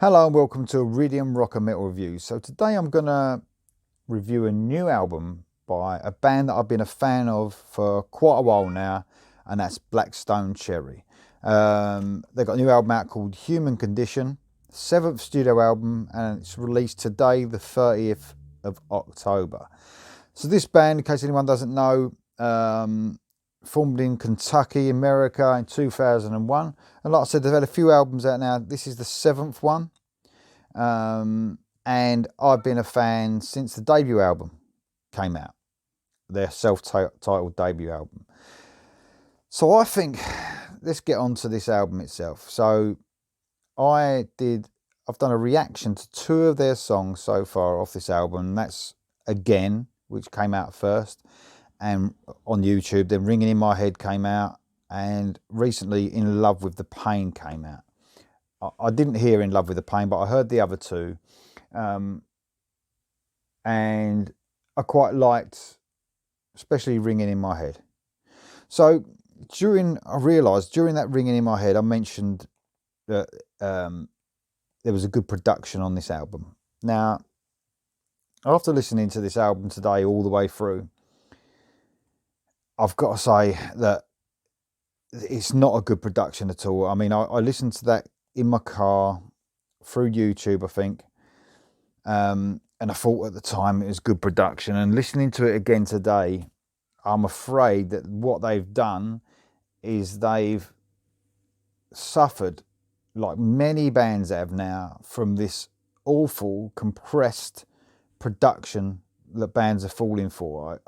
Hello and welcome to Iridium Rock and Metal Review. So today I'm going to review a new album by a band that I've been a fan of for quite a while now, and that's Black Stone Cherry. They've got a new album out called Human Condition, 7th studio album, and it's released today, the 30th of October. So this band, in case anyone doesn't know, formed in Kentucky, America in 2001. And like I said, they've had a few albums out now. This is the 7th one. And I've been a fan since the debut album came out, their self-titled debut album. So I think, let's get on to this album itself. So I've done a reaction to 2 of their songs so far off this album. That's Again, which came out first, and on YouTube. Then Ringing in My Head came out, and recently In Love with the Pain came out. I didn't hear In Love with the Pain, but I heard the other 2, and I quite liked, especially Ringing in My Head. So I realised during that Ringing in My Head, I mentioned that there was a good production on this album. Now, after listening to this album today all the way through, I've got to say that it's not a good production at all. I mean, I listened to that in my car through YouTube, I think, and I thought at the time it was good production. And listening to it again today, I'm afraid that what they've done is they've suffered, like many bands have now, from this awful compressed production that bands are falling for.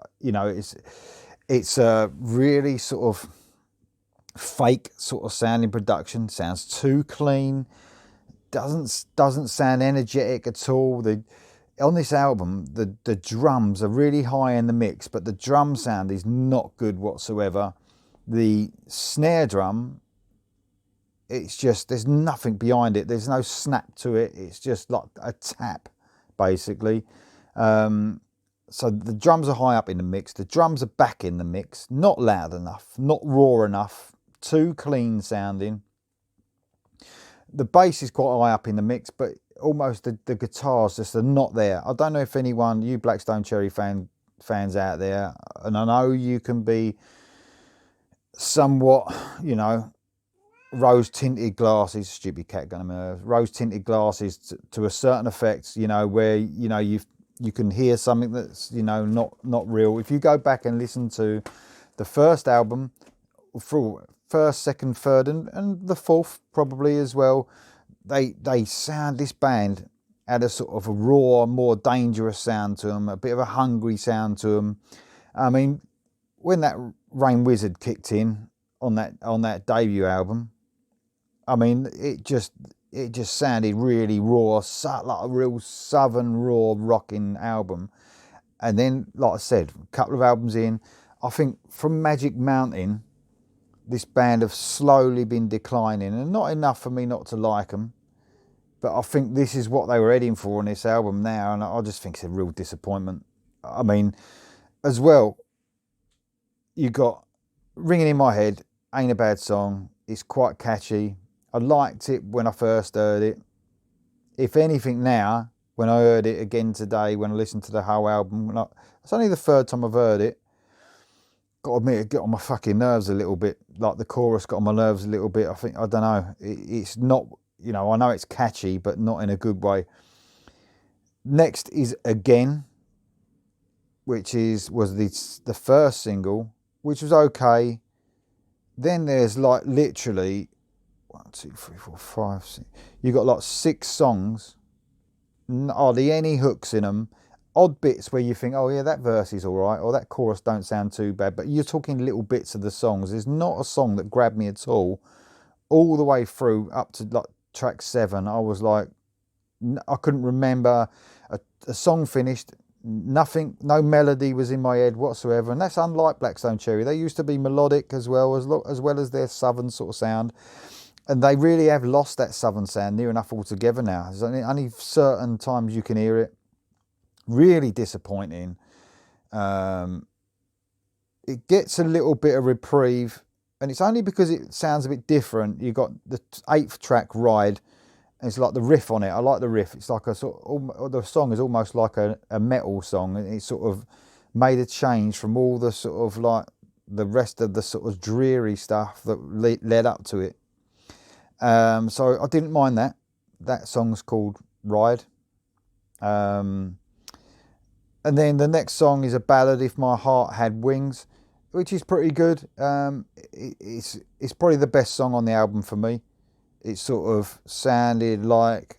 It's a really sort of fake sort of sounding production. Sounds too clean. Doesn't sound energetic at all. On this album, the drums are really high in the mix, but the drum sound is not good whatsoever. The snare drum, it's just, there's nothing behind it. There's no snap to it. It's just like a tap, basically. So the drums are high up in the mix. The drums are back in the mix. Not loud enough, not raw enough, too clean sounding. The bass is quite high up in the mix, but almost the guitars just are not there. I don't know if anyone, you Black Stone Cherry fans out there, and I know you can be somewhat, rose tinted glasses, stupid cat gun, rose tinted glasses to a certain effect, where you can hear something that's not real. If you go back and listen to the first album, through first, second, third, and the 4th probably as well, they sound, this band had a sort of a raw, more dangerous sound to them, a bit of a hungry sound to them. I mean, when that Rain Wizard kicked in on that debut album, I mean, it just sounded really raw, like a real southern raw rocking album. And then, like I said, a couple of albums in, I think from Magic Mountain, this band have slowly been declining, and not enough for me not to like them. But I think this is what they were heading for on this album now, and I just think it's a real disappointment. I mean, as well, you got Ringing in My Head, ain't a bad song. It's quite catchy. I liked it when I first heard it. If anything now, when I heard it again today, when I listened to the whole album, it's only the 3rd time I've heard it. Got to admit, it got on my fucking nerves a little bit. Like the chorus got on my nerves a little bit. I don't know. It's not, I know it's catchy, but not in a good way. Next is Again, which was the first single, which was okay. Then there's like literally 1, 2, 3, 4, 5, 6. You got like 6 songs. Hardly any hooks in them. Odd bits where you think, oh yeah, that verse is all right, or that chorus don't sound too bad. But you're talking little bits of the songs. There's not a song that grabbed me at all the way through up to like track 7. I was like, I couldn't remember a song finished. Nothing, no melody was in my head whatsoever, and that's unlike Black Stone Cherry. They used to be melodic as well as their southern sort of sound, and they really have lost that southern sound near enough altogether now. There's only certain times you can hear it. Really disappointing. It gets a little bit of reprieve, and it's only because it sounds a bit different. You got the 8th track, Ride, It's like the riff on it. I like the riff. It's like the song is almost like a metal song. It's sort of made a change from all the sort of like the rest of the sort of dreary stuff that led up to it. So I didn't mind that. That song's called Ride. And then the next song is a ballad, If My Heart Had Wings, which is pretty good. It's probably the best song on the album for me. It sort of sounded like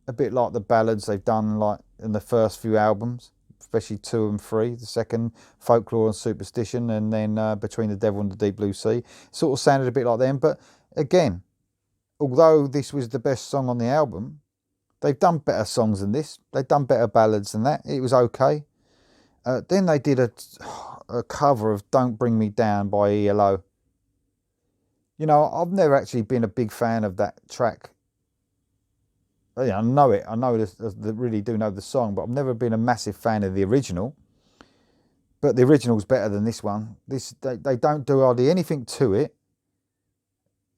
a bit like the ballads they've done like in the first few albums, especially 2 and 3, the second, Folklore and Superstition, and then Between the Devil and the Deep Blue Sea. It sort of sounded a bit like them, but again, although this was the best song on the album, they've done better songs than this. They've done better ballads than that. It was okay. Then they did a cover of Don't Bring Me Down by ELO. You know, I've never actually been a big fan of that track. I know it. I know this, really do know the song, but I've never been a massive fan of the original. But the original's better than this one. They don't do hardly anything to it.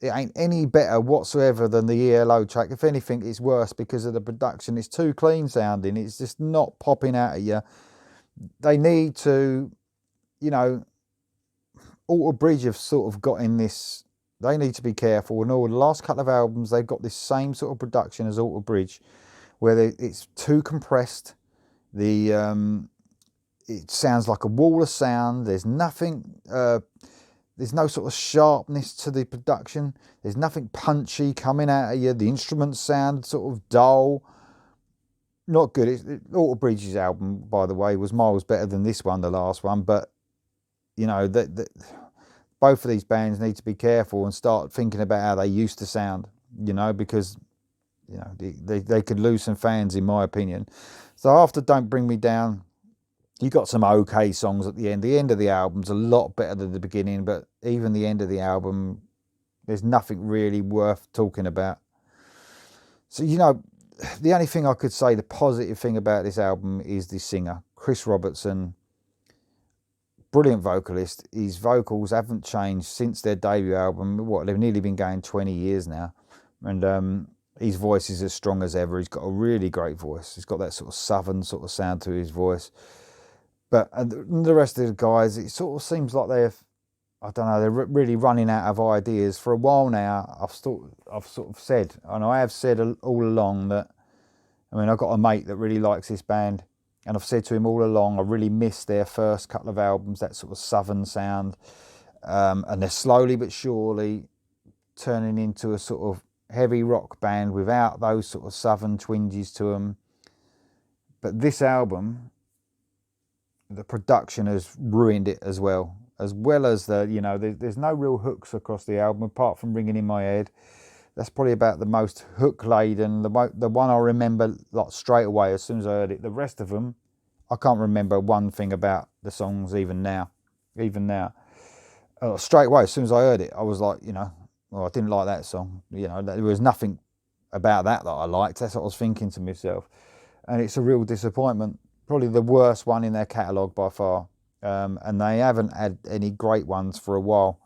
It ain't any better whatsoever than the ELO track. If anything, it's worse because of the production. It's too clean sounding. It's just not popping out at you. They need to, you know, Alter Bridge have sort of got in this. They need to be careful. And all the last couple of albums, they've got this same sort of production as Alter Bridge, where it's too compressed. It sounds like a wall of sound. There's nothing. There's no sort of sharpness to the production. There's nothing punchy coming out of you. The instruments sound sort of dull. Not good. Alter Bridge's album, by the way, was miles better than this one, the last one. But, you know, both of these bands need to be careful and start thinking about how they used to sound, you know, because, you know, they could lose some fans, in my opinion. So after Don't Bring Me Down, you got some okay songs at the end. The end of the album's a lot better than the beginning, but even the end of the album, there's nothing really worth talking about. So, you know, the only thing I could say, the positive thing about this album is the singer, Chris Robertson. Brilliant vocalist. His vocals haven't changed since their debut album. They've nearly been going 20 years now. And his voice is as strong as ever. He's got a really great voice. He's got that sort of southern sort of sound to his voice. But the rest of the guys, it sort of seems like they're really running out of ideas. For a while now, I've sort of said, and I have said all along that, I mean, I've got a mate that really likes this band, and I've said to him all along, I really miss their first couple of albums, that sort of southern sound, and they're slowly but surely turning into a sort of heavy rock band without those sort of southern twinges to them. But this album, the production has ruined it as well as the, you know, there's no real hooks across the album apart from Ringing in My Head. That's probably about the most hook laden, the one I remember like straight away as soon as I heard it. The rest of them, I can't remember one thing about the songs even now. Straight away as soon as I heard it, I was like, you know, well, I didn't like that song. You know, there was nothing about that I liked. That's what I was thinking to myself, and it's a real disappointment. Probably the worst one in their catalogue by far. And they haven't had any great ones for a while.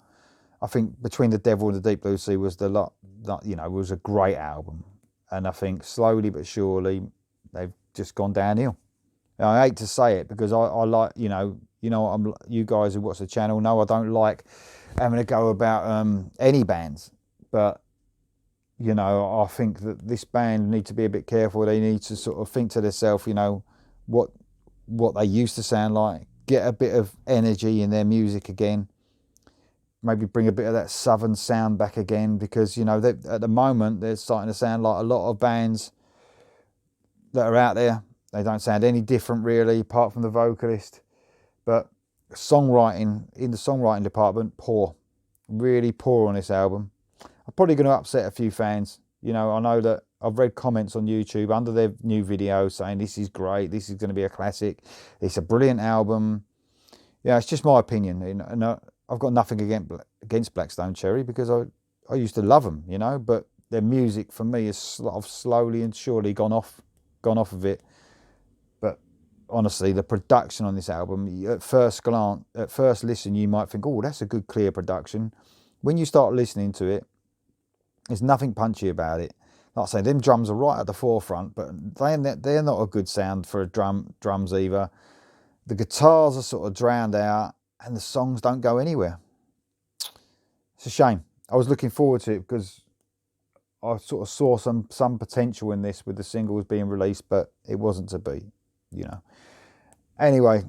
I think Between the Devil and the Deep Blue Sea was was a great album. And I think slowly but surely they've just gone downhill. Now, I hate to say it because I like, you guys who watch the channel know I don't like having a go about any bands. But, you know, I think that this band need to be a bit careful. They need to sort of think to themselves, you know, what they used to sound like, get a bit of energy in their music again, maybe bring a bit of that southern sound back again, because, you know, at the moment they're starting to sound like a lot of bands that are out there. They don't sound any different really, apart from the vocalist. But in the songwriting department, poor, really poor on this album. I'm probably going to upset a few fans. You know, I know that I've read comments on YouTube under their new video saying this is great, this is going to be a classic, it's a brilliant album. Yeah, it's just my opinion, and I've got nothing against Black Stone Cherry because I used to love them, you know, but their music for me has slowly and surely gone off of it. But honestly, the production on this album, at first listen, you might think, oh, that's a good clear production. When you start listening to it, there's nothing punchy about it. Like I say, them drums are right at the forefront, but they're not a good sound for drums either. The guitars are sort of drowned out, and the songs don't go anywhere. It's a shame. I was looking forward to it because I sort of saw some potential in this with the singles being released, but it wasn't to be, you know. Anyway,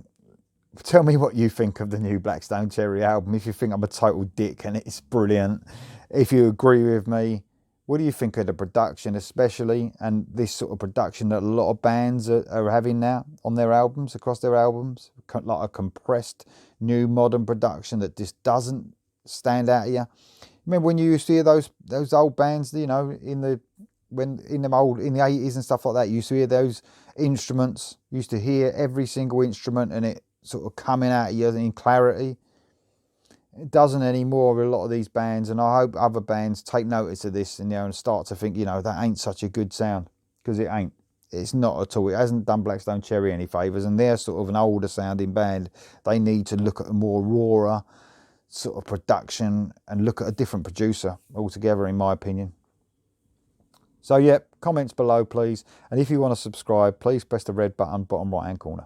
tell me what you think of the new Black Stone Cherry album. If you think I'm a total dick and it's brilliant, if you agree with me, what do you think of the production, especially, and this sort of production that a lot of bands are having now on their albums, across their albums, like a compressed new modern production that just doesn't stand out at you? Remember when you used to hear those old bands, you know, in the 80s and stuff like that, you used to hear those instruments, you used to hear every single instrument and it sort of coming out of you in clarity. It doesn't anymore with a lot of these bands, and I hope other bands take notice of this and, you know, and start to think, you know, that ain't such a good sound, because it ain't. It's not at all. It hasn't done Black Stone Cherry any favours, and they're sort of an older sounding band. They need to look at a more rawer sort of production and look at a different producer altogether, in my opinion. So yeah, comments below please, and if you want to subscribe, please press the red button bottom right hand corner.